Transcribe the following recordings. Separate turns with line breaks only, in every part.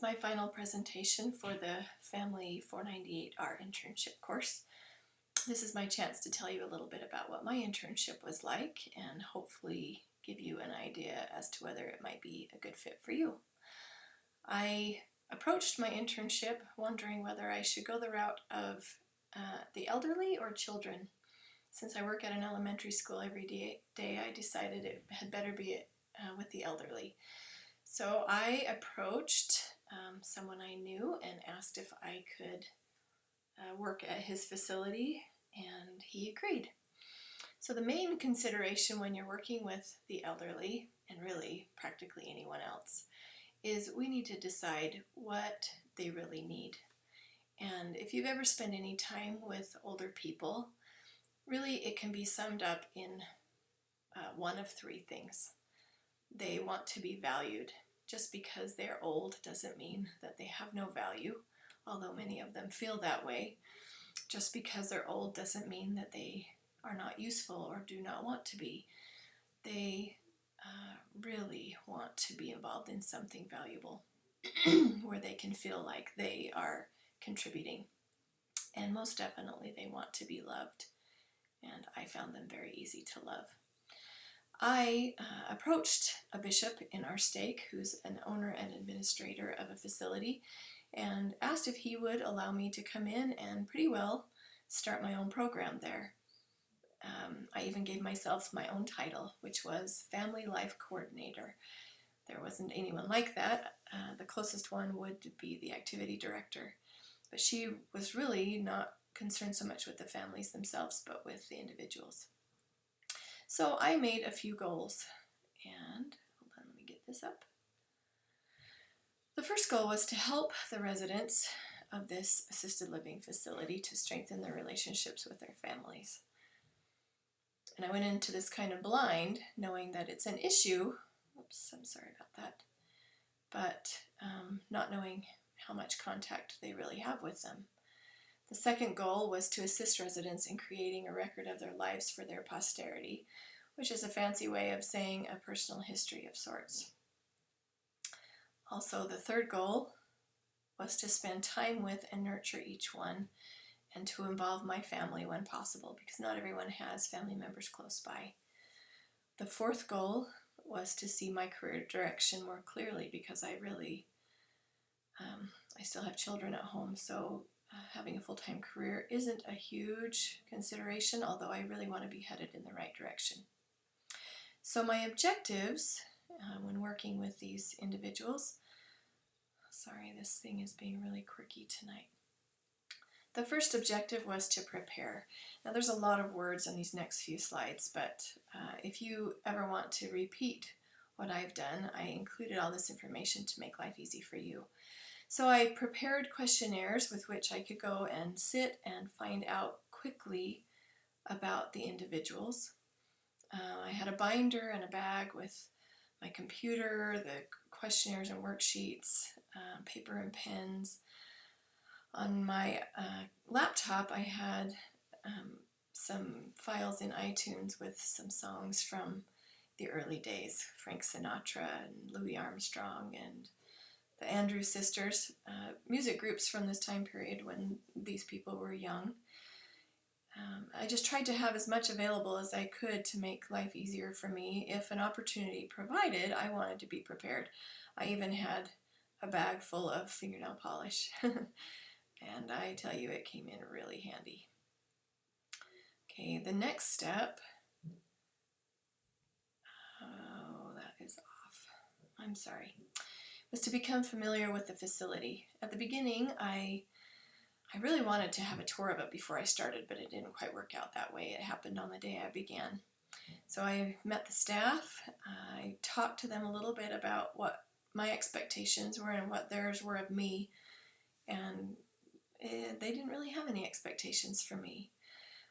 is my final presentation for the Family 498R internship course. This is my chance to tell you a little bit about what my internship was like and hopefully give you an idea as to whether it might be a good fit for you. I approached my internship wondering whether I should go the route of the elderly or children. Since I work at an elementary school every day, I decided it had better be with the elderly. So I approached someone I knew and asked if I could work at his facility, and he agreed. So the main consideration when you're working with the elderly, and really practically anyone else, is we need to decide what they really need. And if you've ever spent any time with older people, really it can be summed up in one of three things. They want to be valued. Just because they're old doesn't mean that they have no value, although many of them feel that way. Just because they're old doesn't mean that they are not useful or do not want to be. They really want to be involved in something valuable where they can feel like they are contributing. And most definitely they want to be loved. And I found them very easy to love. I approached a bishop in our stake who's an owner and administrator of a facility and asked if he would allow me to come in and pretty well start my own program there. I even gave myself my own title, which was Family Life Coordinator. There wasn't anyone like that. The closest one would be the activity director. But she was really not concerned so much with the families themselves, but with the individuals. So I made a few goals, and hold on, let me get this up. The first goal was to help the residents of this assisted living facility to strengthen their relationships with their families. And I went into this kind of blind, knowing that it's an issue. Oops, I'm sorry about that. But not knowing how much contact they really have with them. The second goal was to assist residents in creating a record of their lives for their posterity, which is a fancy way of saying a personal history of sorts. Also, the third goal was to spend time with and nurture each one and to involve my family when possible, because not everyone has family members close by. The fourth goal was to see my career direction more clearly, because I really, I still have children at home, so having a full-time career isn't a huge consideration, although I really want to be headed in the right direction. So my objectives when working with these individuals, sorry, this thing is being really quirky tonight. The first objective was to prepare. Now there's a lot of words on these next few slides, but if you ever want to repeat what I've done, I included all this information to make life easy for you. So I prepared questionnaires with which I could go and sit and find out quickly about the individuals. I had a binder and a bag with my computer, the questionnaires and worksheets, paper and pens. On my laptop I had some files in iTunes with some songs from the early days, Frank Sinatra and Louis Armstrong and the Andrews Sisters, music groups from this time period when these people were young. I just tried to have as much available as I could to make life easier for me. If an opportunity provided, I wanted to be prepared. I even had a bag full of fingernail polish, and I tell you, it came in really handy. Okay, the next step, oh, that is off. I'm sorry. Was to become familiar with the facility. At the beginning, I really wanted to have a tour of it before I started, but it didn't quite work out that way. It happened on the day I began. So I met the staff. I talked to them a little bit about what my expectations were and what theirs were of me, and they didn't really have any expectations for me.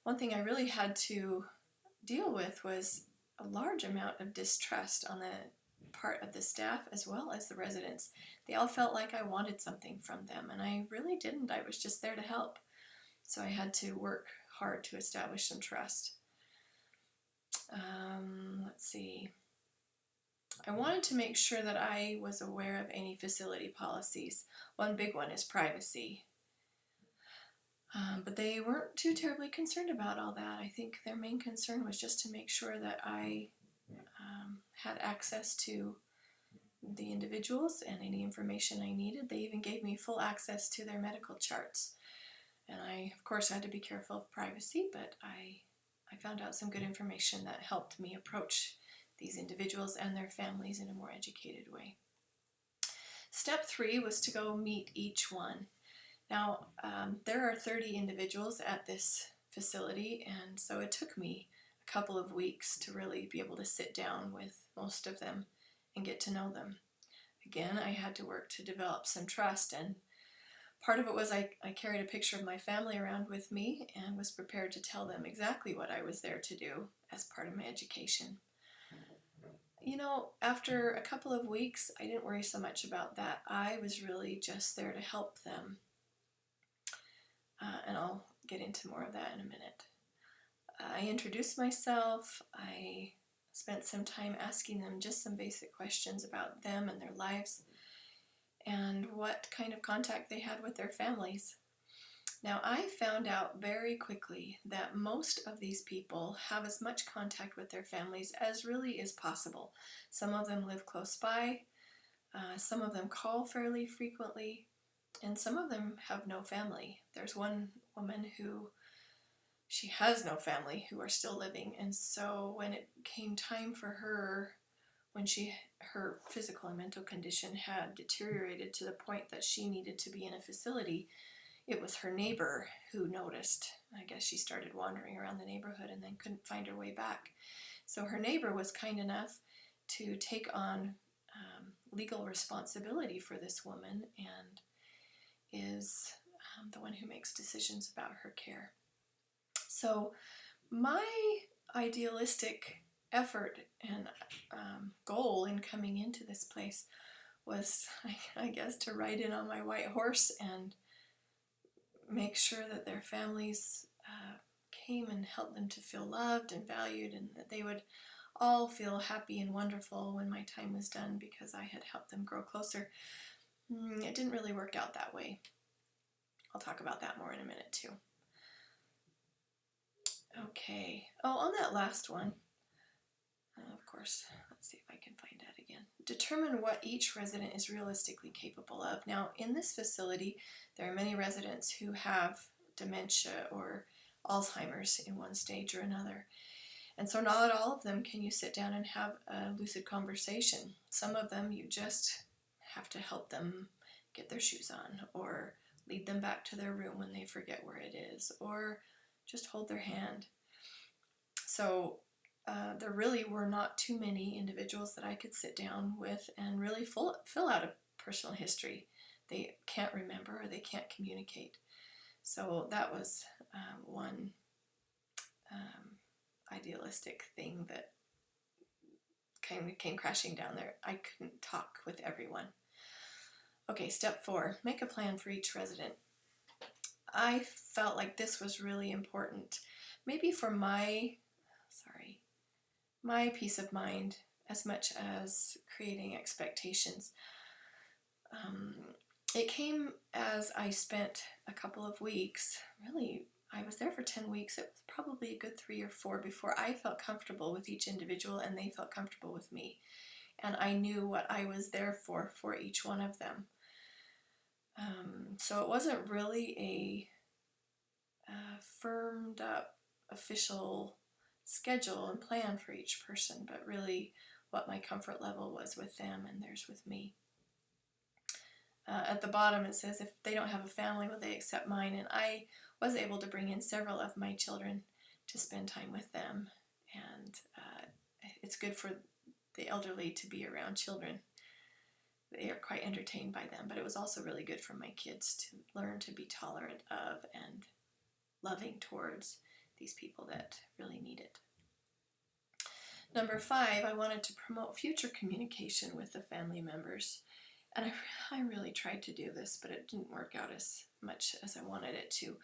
One thing I really had to deal with was a large amount of distrust on the part of the staff as well as the residents. They all felt like I wanted something from them, and I really didn't. I was just there to help. So I had to work hard to establish some trust. Let's see. I wanted to make sure that I was aware of any facility policies. One big one is privacy. But they weren't too terribly concerned about all that. I think their main concern was just to make sure that I had access to the individuals and any information I needed. They even gave me full access to their medical charts. And I, of course, had to be careful of privacy, but I found out some good information that helped me approach these individuals and their families in a more educated way. Step 3 was to go meet each one. Now, there are 30 individuals at this facility, and so it took me a couple of weeks to really be able to sit down with most of them and get to know them. Again, I had to work to develop some trust, and part of it was I carried a picture of my family around with me and was prepared to tell them exactly what I was there to do as part of my education. You know, after a couple of weeks, I didn't worry so much about that. I was really just there to help them. And I'll get into more of that in a minute. I introduced myself. I spent some time asking them just some basic questions about them and their lives and what kind of contact they had with their families. Now, I found out very quickly that most of these people have as much contact with their families as really is possible. Some of them live close by, some of them call fairly frequently, and some of them have no family. There's one woman who she has no family who are still living, and so when it came time for her, when her physical and mental condition had deteriorated to the point that she needed to be in a facility, it was her neighbor who noticed. I guess she started wandering around the neighborhood and then couldn't find her way back. So her neighbor was kind enough to take on legal responsibility for this woman and is the one who makes decisions about her care. So my idealistic effort and goal in coming into this place was, I guess, to ride in on my white horse and make sure that their families came and helped them to feel loved and valued, and that they would all feel happy and wonderful when my time was done because I had helped them grow closer. It didn't really work out that way. I'll talk about that more in a minute too. Okay. Oh, on that last one, of course, let's see if I can find that again. Determine what each resident is realistically capable of. Now, in this facility, there are many residents who have dementia or Alzheimer's in one stage or another. And so not all of them can you sit down and have a lucid conversation. Some of them you just have to help them get their shoes on, or lead them back to their room when they forget where it is, or just hold their hand. So there really were not too many individuals that I could sit down with and really fill out a personal history. They can't remember or they can't communicate. So that was one idealistic thing that kind of came crashing down there. I couldn't talk with everyone. Okay, step 4, make a plan for each resident. I felt like this was really important, maybe for my peace of mind as much as creating expectations. It came as I spent a couple of weeks, really, I was there for 10 weeks. It was probably a good 3 or 4 before I felt comfortable with each individual and they felt comfortable with me. And I knew what I was there for each one of them. So it wasn't really a firmed up official schedule and plan for each person, but really what my comfort level was with them and theirs with me. At the bottom it says if they don't have a family, will they accept mine? And I was able to bring in several of my children to spend time with them, and it's good for the elderly to be around children. They are quite entertained by them, but it was also really good for my kids to learn to be tolerant of and loving towards these people that really need it. Number 5, I wanted to promote future communication with the family members. And I really tried to do this, but it didn't work out as much as I wanted it to.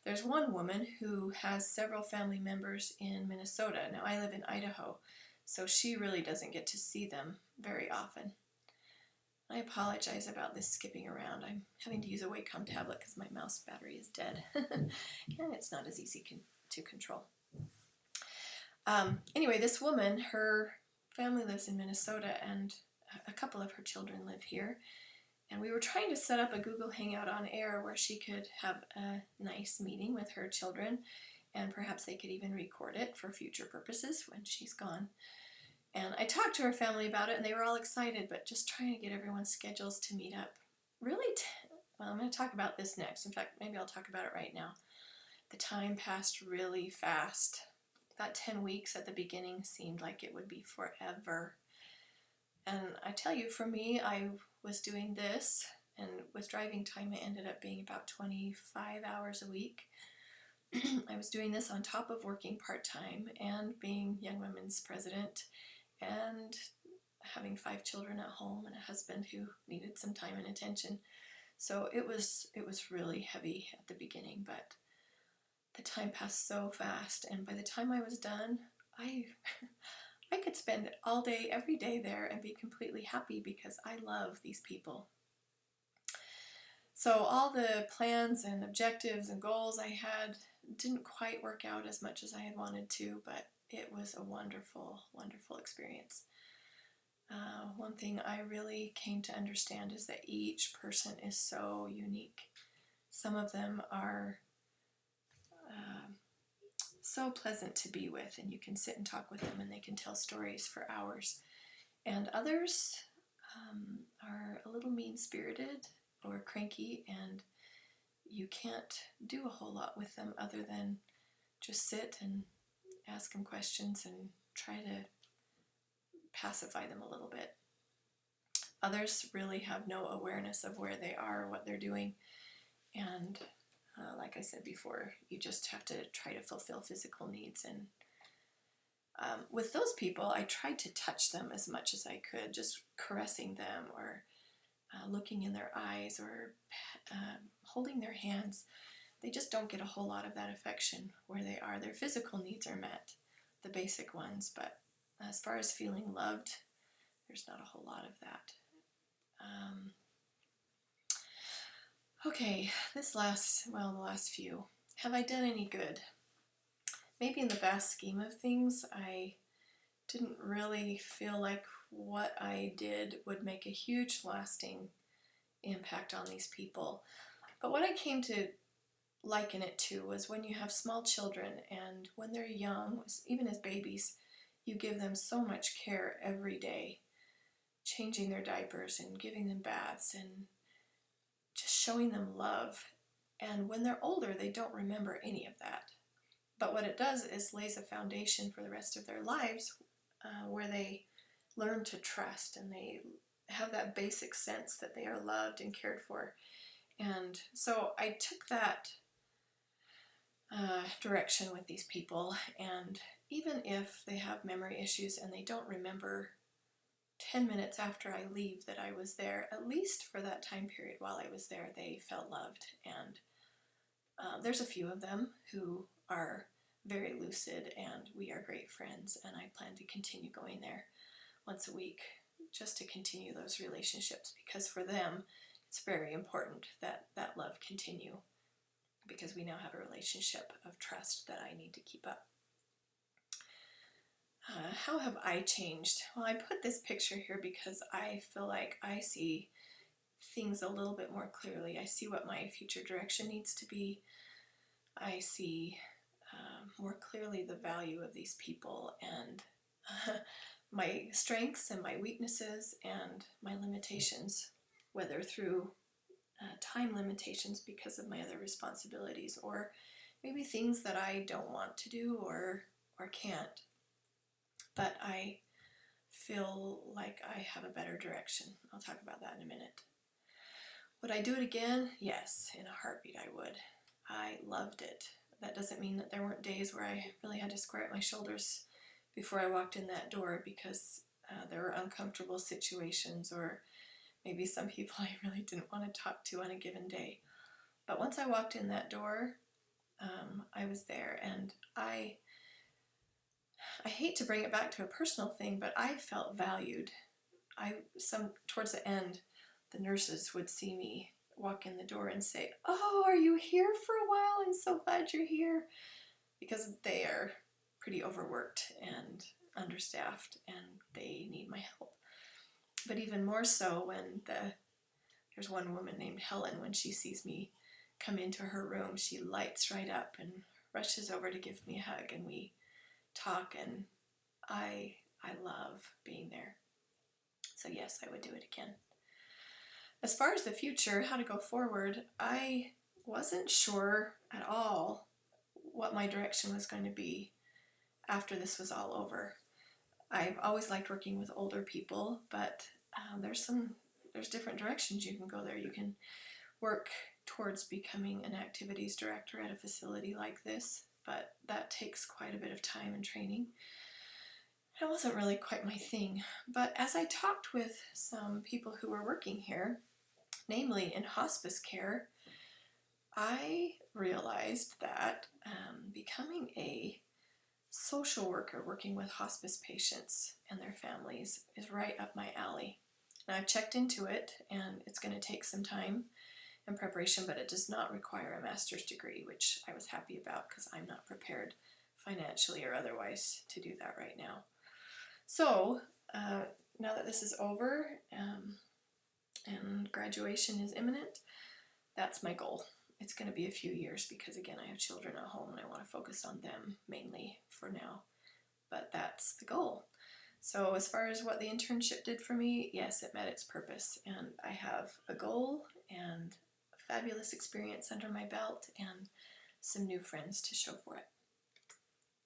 There's one woman who has several family members in Minnesota. Now, I live in Idaho, so she really doesn't get to see them very often. I apologize about this skipping around. I'm having to use a Wacom tablet because my mouse battery is dead, and it's not as easy to control. Anyway, this woman, her family lives in Minnesota, and a couple of her children live here. And we were trying to set up a Google Hangout on air where she could have a nice meeting with her children, and perhaps they could even record it for future purposes when she's gone. And I talked to her family about it, and they were all excited, but just trying to get everyone's schedules to meet up. Really, well, I'm going to talk about this next. In fact, maybe I'll talk about it right now. The time passed really fast. That 10 weeks at the beginning seemed like it would be forever. And I tell you, for me, I was doing this, and with driving time, it ended up being about 25 hours a week. I was doing this on top of working part-time and being Young Women's president and having 5 children at home and a husband who needed some time and attention. So it was really heavy at the beginning, but the time passed so fast, and by the time I was done, I could spend all day, every day there and be completely happy because I love these people. So all the plans and objectives and goals I had didn't quite work out as much as I had wanted to, but it was a wonderful, wonderful experience. One thing I really came to understand is that each person is so unique. Some of them are so pleasant to be with, and you can sit and talk with them and they can tell stories for hours. And others are a little mean-spirited or cranky, and you can't do a whole lot with them other than just sit and ask them questions and try to pacify them a little bit. Others really have no awareness of where they are or what they're doing, and like I said before, you just have to try to fulfill physical needs. And with those people, I tried to touch them as much as I could, just caressing them or looking in their eyes or holding their hands. They just don't get a whole lot of that affection where they are. Their physical needs are met, the basic ones, but as far as feeling loved, there's not a whole lot of that. Okay, the last few. Have I done any good? Maybe in the vast scheme of things, I didn't really feel like what I did would make a huge lasting impact on these people. But what I came to liken it to was when you have small children, and when they're young, even as babies, you give them so much care every day, changing their diapers and giving them baths and just showing them love. And when they're older, they don't remember any of that. But what it does is lays a foundation for the rest of their lives where they learn to trust and they have that basic sense that they are loved and cared for. And so I took that direction with these people, and even if they have memory issues and they don't remember 10 minutes after I leave that I was there, at least for that time period while I was there, they felt loved. And there's a few of them who are very lucid, and we are great friends, and I plan to continue going there once a week just to continue those relationships, because for them it's very important that that love continue, because we now have a relationship of trust that I need to keep up. How have I changed? Well, I put this picture here because I feel like I see things a little bit more clearly. I see what my future direction needs to be. I see more clearly the value of these people and my strengths and my weaknesses and my limitations, whether through time limitations because of my other responsibilities, or maybe things that I don't want to do or can't. But I feel like I have a better direction. I'll talk about that in a minute. Would I do it again? Yes, in a heartbeat I would. I loved it. That doesn't mean that there weren't days where I really had to square up my shoulders before I walked in that door, because there were uncomfortable situations, or maybe some people I really didn't want to talk to on a given day. But once I walked in that door, I was there, and I I hate to bring it back to a personal thing, but I felt valued. Towards the end, the nurses would see me walk in the door and say, "Oh, are you here for a while? I'm so glad you're here," because they are pretty overworked and understaffed and they need my help. But even more so when there's one woman named Helen, when she sees me come into her room, she lights right up and rushes over to give me a hug, and we talk, and I love being there. So yes, I would do it again. As far as the future, how to go forward, I wasn't sure at all what my direction was going to be after this was all over. I've always liked working with older people, but there's different directions you can go there. You can work towards becoming an activities director at a facility like this, but that takes quite a bit of time and training. It wasn't really quite my thing, but as I talked with some people who were working here, namely in hospice care, I realized that becoming a social worker working with hospice patients and their families is right up my alley. And I've checked into it, and it's going to take some time and preparation, but it does not require a master's degree, which I was happy about because I'm not prepared financially or otherwise to do that right now. So now that this is over and graduation is imminent, that's my goal. It's going to be a few years because, again, I have children at home and I want to focus on them mainly for now. But that's the goal. So as far as what the internship did for me, yes, it met its purpose. And I have a goal and a fabulous experience under my belt and some new friends to show for it.